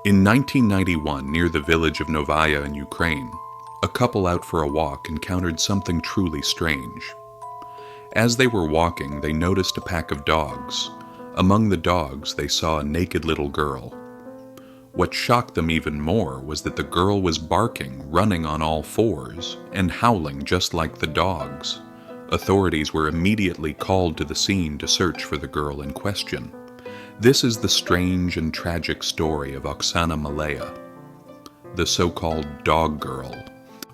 In 1991, near the village of Novaya in Ukraine, a couple out for a walk encountered something truly strange. As they were walking, they noticed a pack of dogs. Among the dogs, they saw a naked little girl. What shocked them even more was that the girl was barking, running on all fours, and howling just like the dogs. Authorities were immediately called to the scene to search for the girl in question. This is the strange and tragic story of Oxana Malaya, the so-called dog girl.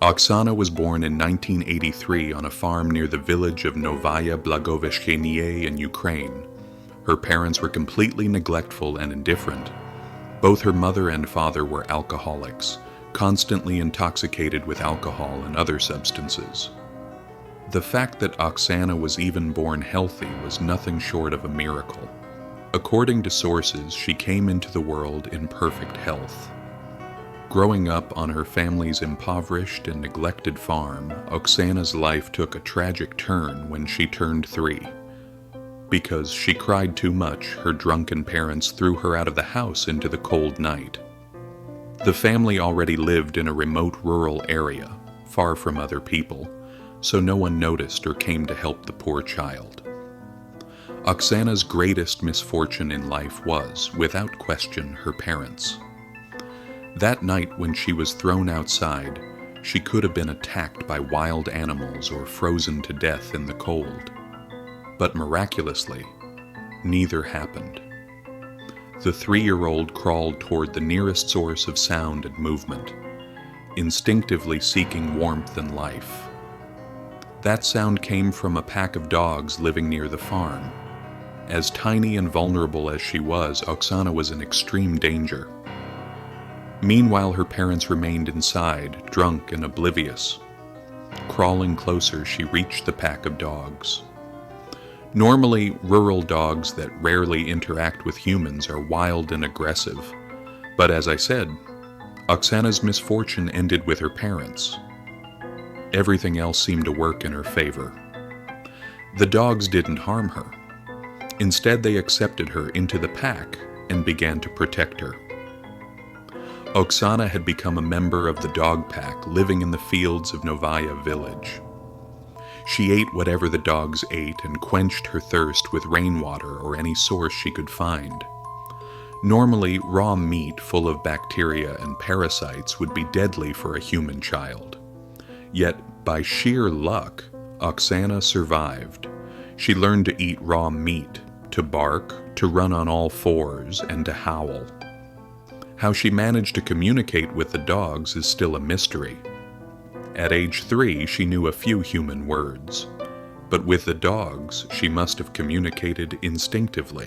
Oksana was born in 1983 on a farm near the village of Novaya Blagoveshchenie in Ukraine. Her parents were completely neglectful and indifferent. Both her mother and father were alcoholics, constantly intoxicated with alcohol and other substances. The fact that Oksana was even born healthy was nothing short of a miracle. According to sources, she came into the world in perfect health. Growing up on her family's impoverished and neglected farm, Oksana's life took a tragic turn when she turned 3. Because she cried too much, her drunken parents threw her out of the house into the cold night. The family already lived in a remote rural area, far from other people, so no one noticed or came to help the poor child. Oksana's greatest misfortune in life was, without question, her parents. That night when she was thrown outside, she could have been attacked by wild animals or frozen to death in the cold. But miraculously, neither happened. The 3-year-old crawled toward the nearest source of sound and movement, instinctively seeking warmth and life. That sound came from a pack of dogs living near the farm. As tiny and vulnerable as she was, Oksana was in extreme danger. Meanwhile, her parents remained inside, drunk and oblivious. Crawling closer, she reached the pack of dogs. Normally, rural dogs that rarely interact with humans are wild and aggressive. But as I said, Oksana's misfortune ended with her parents. Everything else seemed to work in her favor. The dogs didn't harm her. Instead, they accepted her into the pack and began to protect her. Oksana had become a member of the dog pack, living in the fields of Novaya village. She ate whatever the dogs ate and quenched her thirst with rainwater or any source she could find. Normally, raw meat full of bacteria and parasites would be deadly for a human child. Yet, by sheer luck, Oksana survived. She learned to eat raw meat, to bark, to run on all fours, and to howl. How she managed to communicate with the dogs is still a mystery. At age 3, she knew a few human words, but with the dogs, she must have communicated instinctively.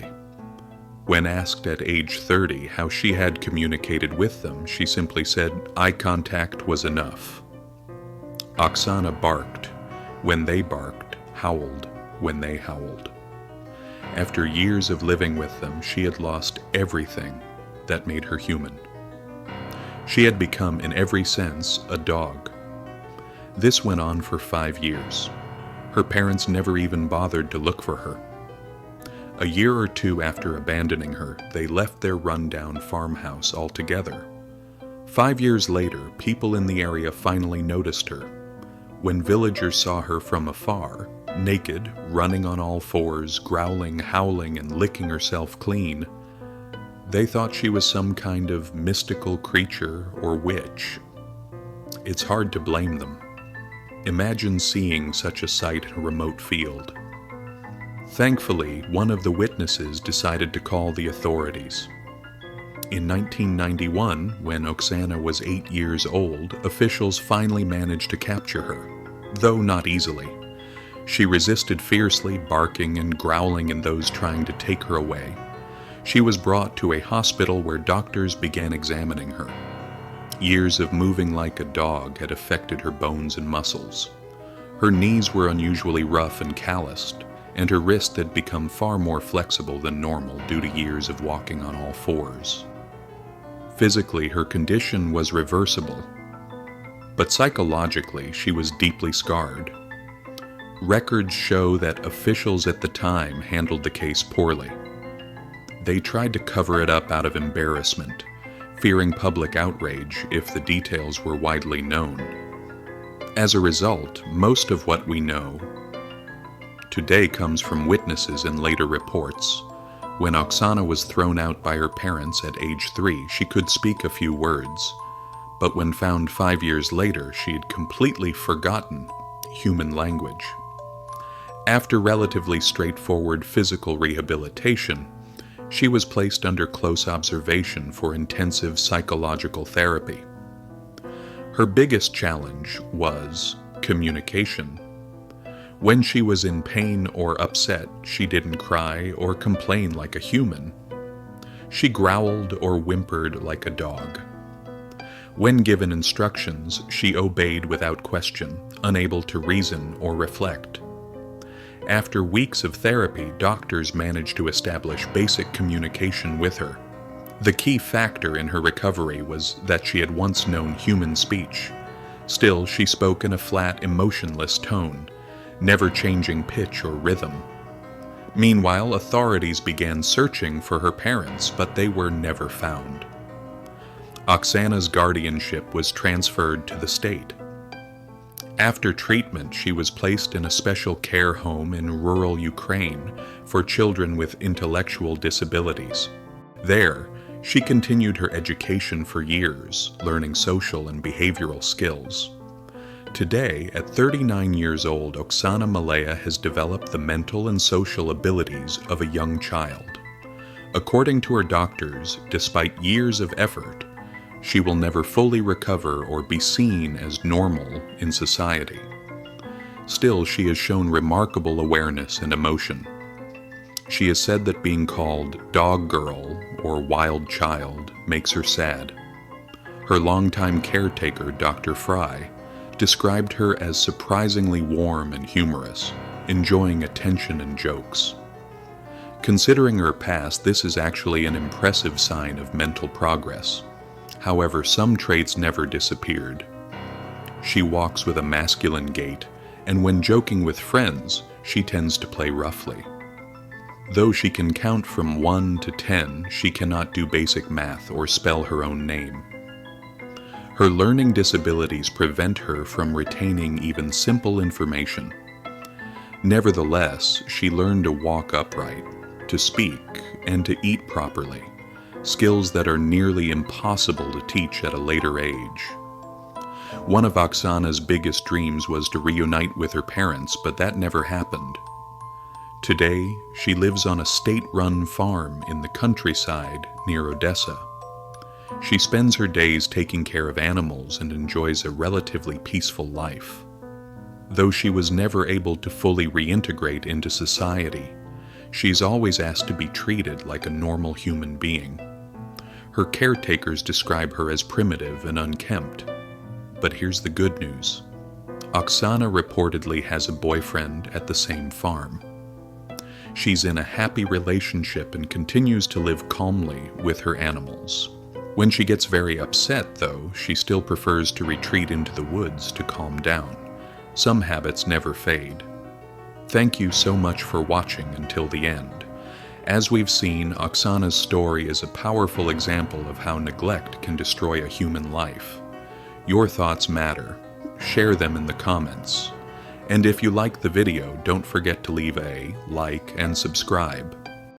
When asked at age 30 how she had communicated with them, she simply said eye contact was enough. Oksana barked when they barked, howled when they howled. After years of living with them, she had lost everything that made her human. She had become, in every sense, a dog. This went on for 5 years. Her parents never even bothered to look for her. A year or 2 after abandoning her, they left their rundown farmhouse altogether. 5 years later, people in the area finally noticed her. When villagers saw her from afar, naked, running on all fours, growling, howling, and licking herself clean, they thought she was some kind of mystical creature or witch. It's hard to blame them. Imagine seeing such a sight in a remote field. Thankfully, one of the witnesses decided to call the authorities. In 1991, when Oksana was 8 years old, officials finally managed to capture her, though not easily. She resisted fiercely, barking and growling at those trying to take her away. She was brought to a hospital where doctors began examining her. Years of moving like a dog had affected her bones and muscles. Her knees were unusually rough and calloused, and her wrist had become far more flexible than normal due to years of walking on all fours. Physically, her condition was reversible, but psychologically, she was deeply scarred. Records show that officials at the time handled the case poorly. They tried to cover it up out of embarrassment, fearing public outrage if the details were widely known. As a result, most of what we know today comes from witnesses and later reports. When Oxana was thrown out by her parents at age 3, she could speak a few words, but when found 5 years later, she had completely forgotten human language. After relatively straightforward physical rehabilitation, she was placed under close observation for intensive psychological therapy. Her biggest challenge was communication. When she was in pain or upset, she didn't cry or complain like a human. She growled or whimpered like a dog. When given instructions, she obeyed without question, unable to reason or reflect. After weeks of therapy, doctors managed to establish basic communication with her. The key factor in her recovery was that she had once known human speech. Still, she spoke in a flat, emotionless tone, never changing pitch or rhythm. Meanwhile, authorities began searching for her parents, but they were never found. Oxana's guardianship was transferred to the state. After treatment, she was placed in a special care home in rural Ukraine for children with intellectual disabilities. There, she continued her education for years, learning social and behavioral skills. Today, at 39 years old, Oxana Malaya has developed the mental and social abilities of a young child. According to her doctors, despite years of effort, she will never fully recover or be seen as normal in society. Still, she has shown remarkable awareness and emotion. She has said that being called dog girl or wild child makes her sad. Her longtime caretaker, Dr. Fry, described her as surprisingly warm and humorous, enjoying attention and jokes. Considering her past, this is actually an impressive sign of mental progress. However, some traits never disappeared. She walks with a masculine gait, and when joking with friends, she tends to play roughly. Though she can count from 1 to 10, she cannot do basic math or spell her own name. Her learning disabilities prevent her from retaining even simple information. Nevertheless, she learned to walk upright, to speak, and to eat properly, skills that are nearly impossible to teach at a later age. One of Oxana's biggest dreams was to reunite with her parents, but that never happened. Today, she lives on a state-run farm in the countryside near Odessa. She spends her days taking care of animals and enjoys a relatively peaceful life. Though she was never able to fully reintegrate into society, she's always asked to be treated like a normal human being. Her caretakers describe her as primitive and unkempt. But here's the good news. Oxana reportedly has a boyfriend at the same farm. She's in a happy relationship and continues to live calmly with her animals. When she gets very upset, though, she still prefers to retreat into the woods to calm down. Some habits never fade. Thank you so much for watching until the end. As we've seen, Oxana's story is a powerful example of how neglect can destroy a human life. Your thoughts matter. Share them in the comments. And if you like the video, don't forget to leave a like and subscribe.